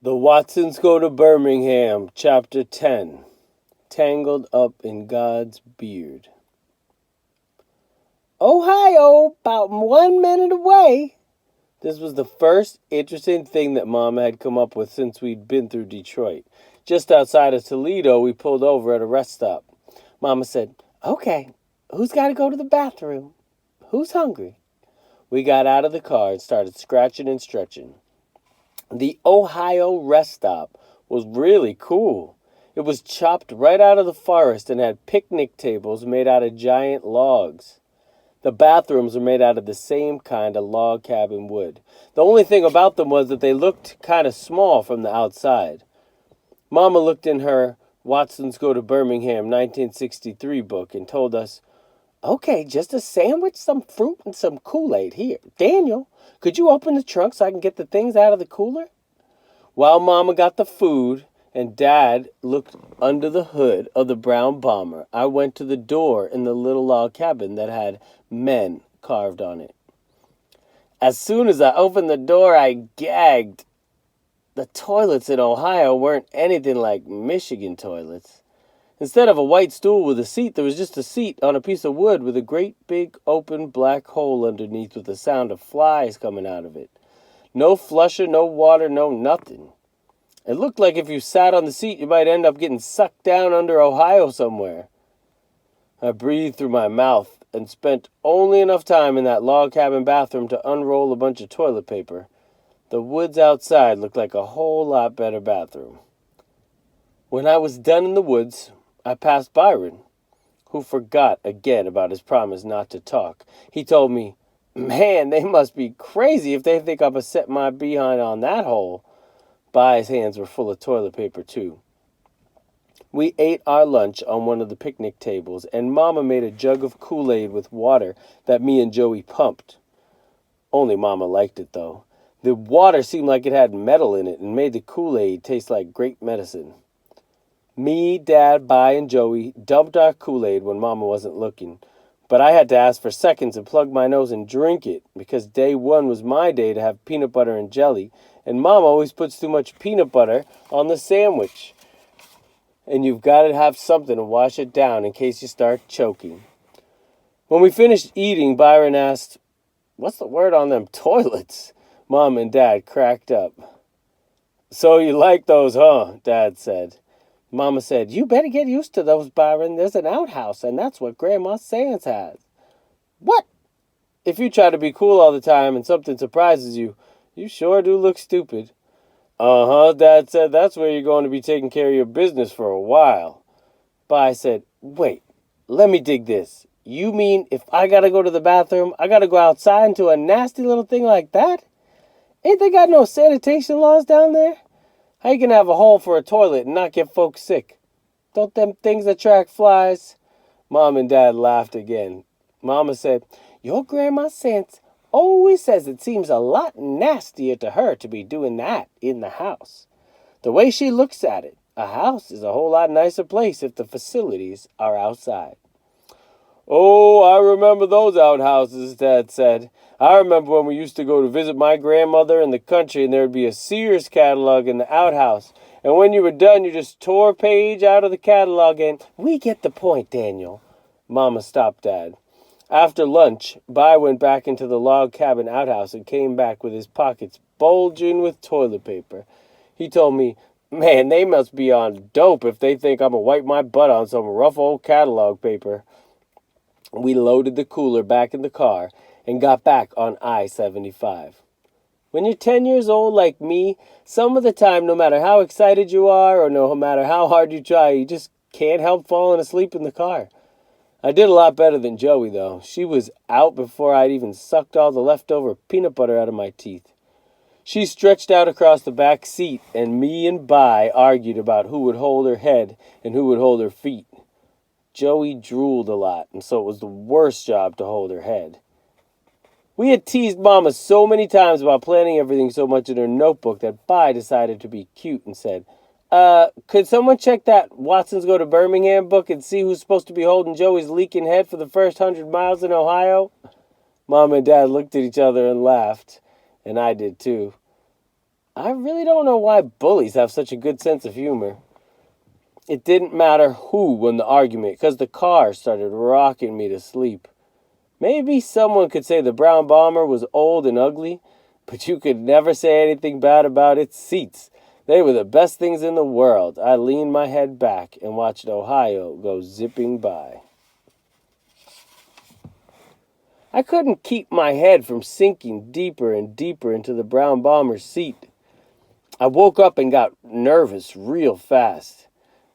The Watsons Go to Birmingham, Chapter 10. Tangled Up in God's Beard. Ohio, about 1 minute away. This was the first interesting thing that Mama had come up with since we'd been through Detroit. Just outside of Toledo, we pulled over at a rest stop. Mama said, "Okay, who's got to go to the bathroom? Who's hungry?" We got out of the car and started scratching and stretching. The Ohio rest stop was really cool. It was chopped right out of the forest and had picnic tables made out of giant logs. The bathrooms were made out of the same kind of log cabin wood. The only thing about them was that they looked kind of small from the outside. Mama looked in her Watsons Go to Birmingham 1963 book and told us, "Okay, just a sandwich, some fruit, and some Kool-Aid. Here, Daniel, could you open the trunk so I can get the things out of the cooler?" While Mama got the food and Dad looked under the hood of the brown bomber, I went to the door in the little log cabin that had men carved on it. As soon as I opened the door, I gagged. The toilets in Ohio weren't anything like Michigan toilets. Instead of a white stool with a seat, there was just a seat on a piece of wood with a great big open black hole underneath with the sound of flies coming out of it. No flusher, no water, no nothing. It looked like if you sat on the seat, you might end up getting sucked down under Ohio somewhere. I breathed through my mouth and spent only enough time in that log cabin bathroom to unroll a bunch of toilet paper. The woods outside looked like a whole lot better bathroom. When I was done in the woods, I passed Byron, who forgot again about his promise not to talk. He told me, "Man, they must be crazy if they think I'm going to set my behind on that hole." By's hands were full of toilet paper, too. We ate our lunch on one of the picnic tables, and Mama made a jug of Kool-Aid with water that me and Joey pumped. Only Mama liked it, though. The water seemed like it had metal in it and made the Kool-Aid taste like great medicine. Me, Dad, By, and Joey dumped our Kool-Aid when Mama wasn't looking. But I had to ask for seconds and plug my nose and drink it, because day one was my day to have peanut butter and jelly, and Mom always puts too much peanut butter on the sandwich. And you've got to have something to wash it down in case you start choking. When we finished eating, Byron asked, "What's the word on them toilets?" Mom and Dad cracked up. "So you like those, huh?" Dad said. Mama said, "You better get used to those, Byron. There's an outhouse, and that's what Grandma Sands has." "What?" "If you try to be cool all the time and something surprises you, you sure do look stupid." "Uh-huh," Dad said. "That's where you're going to be taking care of your business for a while." By said, "Wait, let me dig this. You mean if I gotta go to the bathroom, I gotta go outside into a nasty little thing like that? Ain't they got no sanitation laws down there? How you gonna have a hole for a toilet and not get folks sick? Don't them things attract flies?" Mom and Dad laughed again. Mama said, "Your Grandma Sense always says it seems a lot nastier to her to be doing that in the house. The way she looks at it, a house is a whole lot nicer place if the facilities are outside." "Oh, I remember those outhouses," Dad said. "I remember when we used to go to visit my grandmother in the country and there would be a Sears catalog in the outhouse. And when you were done, you just tore a page out of the catalog and—" "We get the point, Daniel." Mama stopped Dad. After lunch, By went back into the log cabin outhouse and came back with his pockets bulging with toilet paper. He told me, "Man, they must be on dope if they think I'm going to wipe my butt on some rough old catalog paper." We loaded the cooler back in the car and got back on I-75. When you're 10 years old like me, some of the time, no matter how excited you are or no matter how hard you try, you just can't help falling asleep in the car. I did a lot better than Joey, though. She was out before I'd even sucked all the leftover peanut butter out of my teeth. She stretched out across the back seat, and me and By argued about who would hold her head and who would hold her feet. Joey drooled a lot, and so it was the worst job to hold her head. We had teased Mama so many times about planning everything so much in her notebook that By decided to be cute and said, Could someone check that Watsons Go to Birmingham book and see who's supposed to be holding Joey's leaking head for the first 100 miles in Ohio?" Mom and Dad looked at each other and laughed, and I did too. I really don't know why bullies have such a good sense of humor. It didn't matter who won the argument, because the car started rocking me to sleep. Maybe someone could say the brown bomber was old and ugly, but you could never say anything bad about its seats. They were the best things in the world. I leaned my head back and watched Ohio go zipping by. I couldn't keep my head from sinking deeper and deeper into the brown bomber's seat. I woke up and got nervous real fast.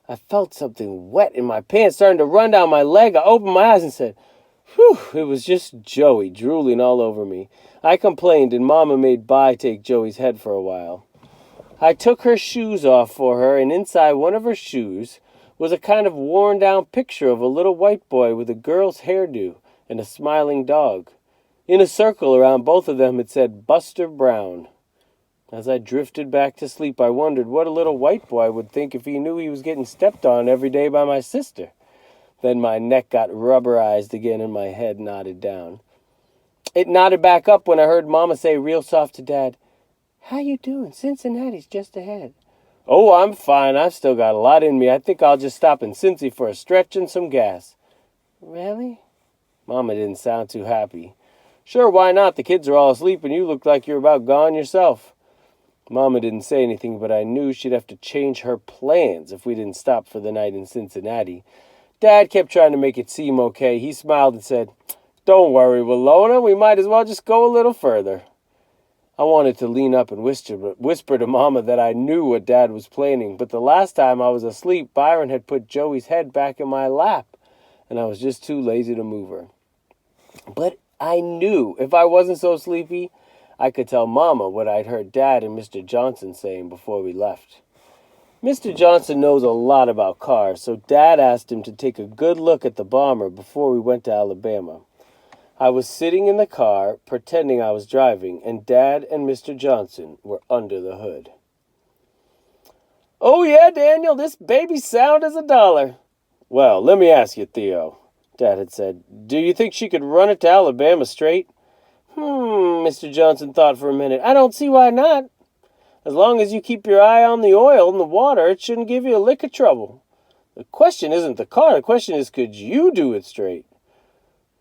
I felt something wet in my pants starting to run down my leg. I opened my eyes and said, "Whew," it was just Joey drooling all over me. I complained and Mama made Bai take Joey's head for a while. I took her shoes off for her, and inside one of her shoes was a kind of worn down picture of a little white boy with a girl's hairdo and a smiling dog. In a circle around both of them it said Buster Brown. As I drifted back to sleep, I wondered what a little white boy would think if he knew he was getting stepped on every day by my sister. Then my neck got rubberized again and my head nodded down. It nodded back up when I heard Mama say real soft to Dad, "How you doing? Cincinnati's just ahead." "Oh, I'm fine. I've still got a lot in me. I think I'll just stop in Cincy for a stretch and some gas." "Really?" Mama didn't sound too happy. "Sure, why not? The kids are all asleep and you look like you're about gone yourself." Mama didn't say anything, but I knew she'd have to change her plans if we didn't stop for the night in Cincinnati. Dad kept trying to make it seem okay. He smiled and said, "Don't worry, Willona. We might as well just go a little further." I wanted to lean up and whisper to Mama that I knew what Dad was planning, but the last time I was asleep, Byron had put Joey's head back in my lap, and I was just too lazy to move her. But I knew if I wasn't so sleepy, I could tell Mama what I'd heard Dad and Mr. Johnson saying before we left. Mr. Johnson knows a lot about cars, so Dad asked him to take a good look at the bomber before we went to Alabama. I was sitting in the car, pretending I was driving, and Dad and Mr. Johnson were under the hood. "Oh yeah, Daniel, this baby's sound as $1. "Well, let me ask you, Theo," Dad had said, "do you think she could run it to Alabama straight?" Mr. Johnson thought for a minute. "I don't see why not. As long as you keep your eye on the oil and the water, it shouldn't give you a lick of trouble. The question isn't the car, the question is, could you do it straight?"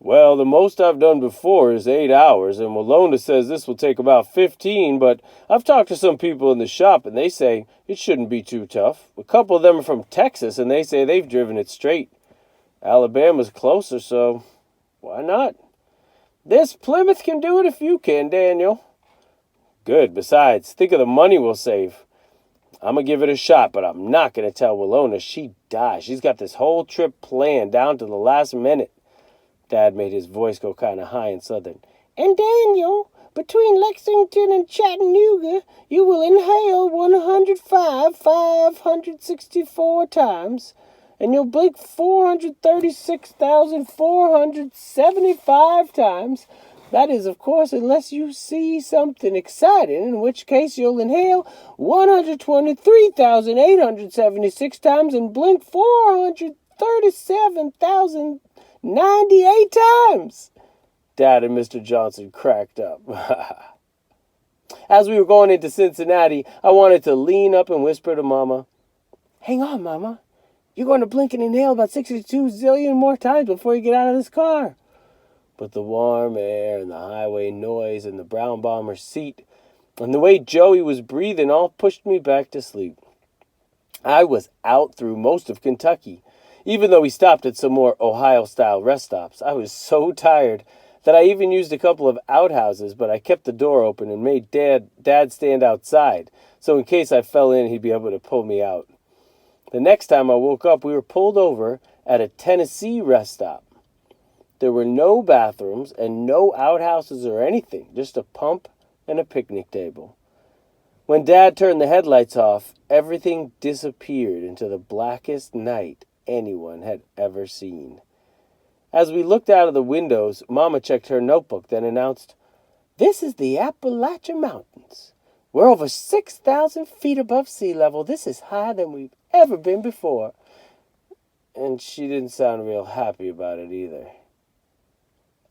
"Well, the most I've done before is 8 hours, and Willona says this will take about 15, but I've talked to some people in the shop, and they say it shouldn't be too tough. A couple of them are from Texas, and they say they've driven it straight. Alabama's closer, so why not? This Plymouth can do it if you can, Daniel." "Good. Besides, think of the money we'll save. I'm going to give it a shot, but I'm not going to tell Willona. She'd die. She's got this whole trip planned down to the last minute." Dad made his voice go kind of high and southern. "And Daniel, between Lexington and Chattanooga, you will inhale 105,564 times, and you'll blink 436,475 times. That is, of course, unless you see something exciting, in which case you'll inhale 123,876 times and blink 437,098 times. Dad and Mr. Johnson cracked up. As we were going into Cincinnati, I wanted to lean up and whisper to Mama, "Hang on, Mama. You're going to blink and inhale about 62 zillion more times before you get out of this car." But the warm air and the highway noise and the brown bomber's seat and the way Joey was breathing all pushed me back to sleep. I was out through most of Kentucky, even though we stopped at some more Ohio-style rest stops. I was so tired that I even used a couple of outhouses, but I kept the door open and made Dad stand outside, so in case I fell in, he'd be able to pull me out. The next time I woke up, we were pulled over at a Tennessee rest stop. There were no bathrooms and no outhouses or anything, just a pump and a picnic table. When Dad turned the headlights off, everything disappeared into the blackest night anyone had ever seen. As we looked out of the windows, Mama checked her notebook, then announced, "This is the Appalachian Mountains. We're over 6,000 feet above sea level. This is higher than we've ever been before." And she didn't sound real happy about it either.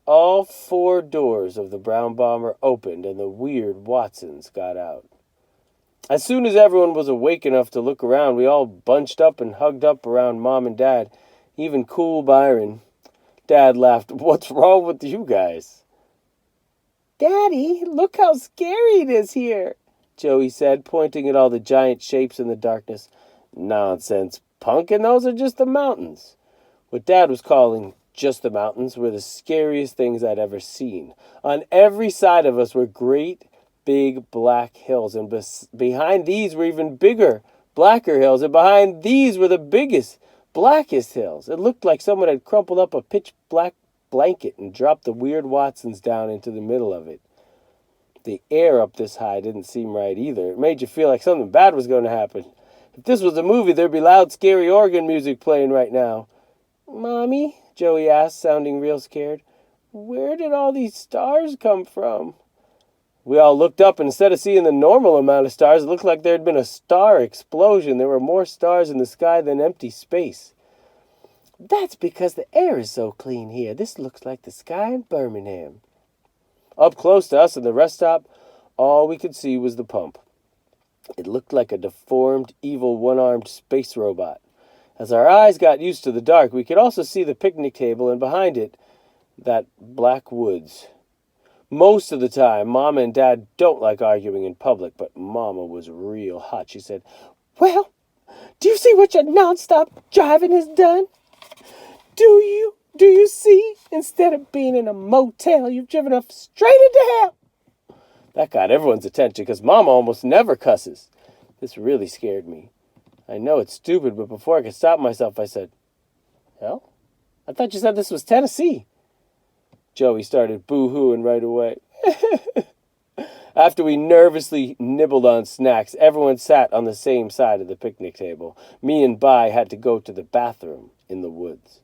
All 4 doors of the brown bomber opened and the weird Watsons got out. As soon as everyone was awake enough to look around, we all bunched up and hugged up around Mom and Dad, even cool Byron. Dad laughed. "What's wrong with you guys?" "Daddy, look how scary it is here," Joey said, pointing at all the giant shapes in the darkness. "Nonsense, Pumpkin, those are just the mountains." What Dad was calling just the mountains were the scariest things I'd ever seen. On every side of us were great, big black hills, and behind these were even bigger, blacker hills, and behind these were the biggest, blackest hills. It looked like someone had crumpled up a pitch-black blanket and dropped the weird Watsons down into the middle of it. The air up this high didn't seem right either. It made you feel like something bad was going to happen. If this was a movie, there'd be loud, scary organ music playing right now. "Mommy," Joey asked, sounding real scared, "where did all these stars come from?" We all looked up, and instead of seeing the normal amount of stars, it looked like there had been a star explosion. There were more stars in the sky than empty space. "That's because the air is so clean here. This looks like the sky in Birmingham." Up close to us in the rest stop, all we could see was the pump. It looked like a deformed, evil, one-armed space robot. As our eyes got used to the dark, we could also see the picnic table, and behind it, that black woods. Most of the time, Mama and Dad don't like arguing in public, but Mama was real hot. She said, "Well, do you see what your nonstop driving has done? Do you see? Instead of being in a motel, you've driven us straight into hell." That got everyone's attention because Mama almost never cusses. This really scared me. I know it's stupid, but before I could stop myself, I said, "Hell? I thought you said this was Tennessee." Joey started boo-hooing right away. After we nervously nibbled on snacks, everyone sat on the same side of the picnic table. Me and Bai had to go to the bathroom in the woods.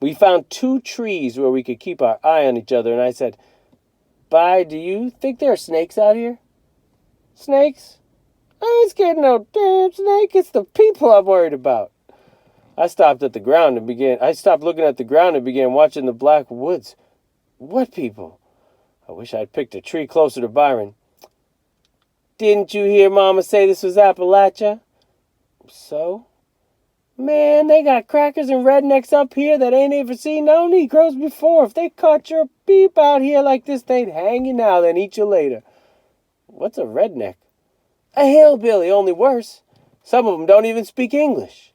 We found 2 trees where we could keep our eye on each other, and I said, "Bai, do you think there are snakes out here?" "Snakes? I ain't scared of no damn snake. It's the people I'm worried about." I stopped looking at the ground and began watching the black woods. What people? I wish I'd picked a tree closer to Byron. "Didn't you hear Mama say this was Appalachia?" "So?" "Man, they got crackers and rednecks up here that ain't ever seen no Negroes before. If they caught your peep out here like this, they'd hang you now, then eat you later." "What's a redneck?" "A hillbilly, only worse. Some of them don't even speak English."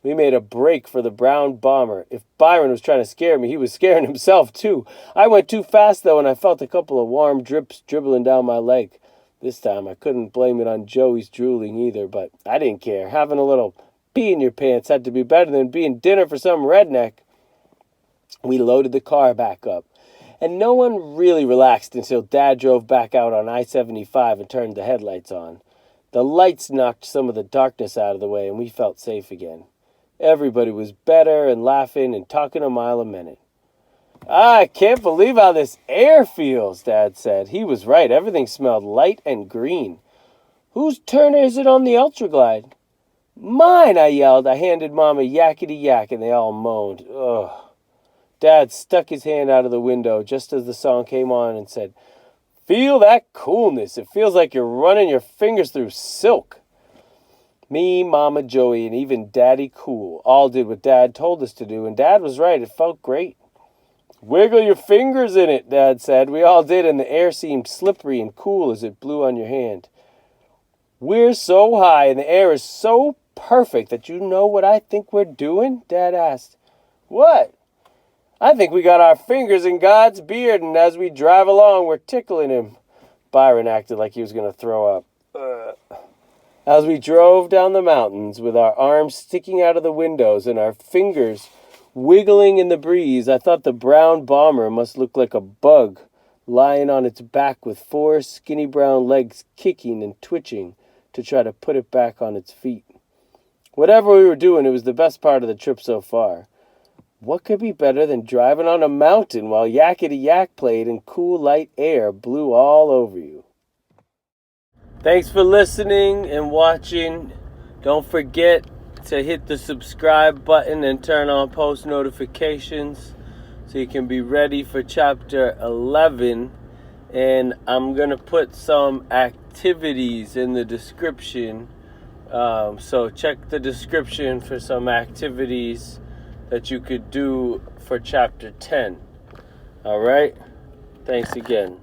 We made a break for the brown bomber. If Byron was trying to scare me, he was scaring himself too. I went too fast though, and I felt a couple of warm drips dribbling down my leg. This time I couldn't blame it on Joey's drooling either, but I didn't care. Having a little pee in your pants had to be better than being dinner for some redneck. We loaded the car back up, and no one really relaxed until Dad drove back out on I-75 and turned the headlights on. The lights knocked some of the darkness out of the way, and we felt safe again. Everybody was better and laughing and talking a mile a minute. "I can't believe how this air feels," Dad said. He was right. Everything smelled light and green. "Whose turn is it on the Ultraglide?" "Mine," I yelled. I handed Mom a yakety yak, and they all moaned. Ugh. Dad stuck his hand out of the window just as the song came on and said, "Feel that coolness. It feels like you're running your fingers through silk." Me, Mama, Joey, and even Daddy Cool all did what Dad told us to do, and Dad was right. It felt great. "Wiggle your fingers in it," Dad said. We all did, and the air seemed slippery and cool as it blew on your hand. "We're so high, and the air is so perfect that you know what I think we're doing?" Dad asked. "What?" "I think we got our fingers in God's beard, and as we drive along, we're tickling him." Byron acted like he was going to throw up. As we drove down the mountains with our arms sticking out of the windows and our fingers wiggling in the breeze, I thought the brown bomber must look like a bug lying on its back with 4 skinny brown legs kicking and twitching to try to put it back on its feet. Whatever we were doing, it was the best part of the trip so far. What could be better than driving on a mountain while Yakety Yak played and cool light air blew all over you? Thanks for listening and watching. Don't forget to hit the subscribe button and turn on post notifications so you can be ready for chapter 11. And I'm going to put some activities in the description. So check the description for some activities that you could do for chapter 10. All right? Thanks again.